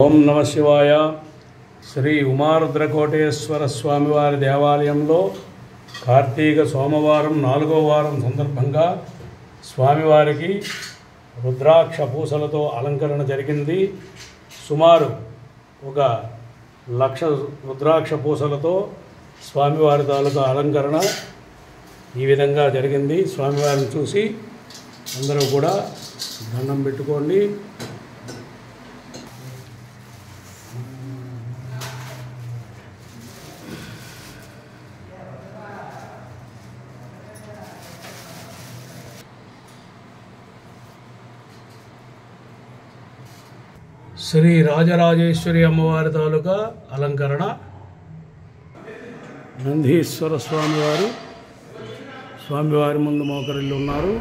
ఓం నమ శివాయ. శ్రీ ఉమారుద్రకోటేశ్వర స్వామివారి దేవాలయంలో కార్తీక సోమవారం 4వ వారం సందర్భంగా స్వామివారికి రుద్రాక్ష పూసలతో అలంకరణ జరిగింది. సుమారు 1,00,000 రుద్రాక్ష పూసలతో స్వామివారి తాలూకా అలంకరణ ఈ విధంగా జరిగింది. స్వామివారిని చూసి అందరూ కూడా దండం పెట్టుకోండి. శ్రీ రాజరాజేశ్వరి అమ్మవారి తాలూకా అలంకరణ. నందీశ్వర స్వామివారు స్వామివారి ముందు మోకరిల్లు ఉన్నారు.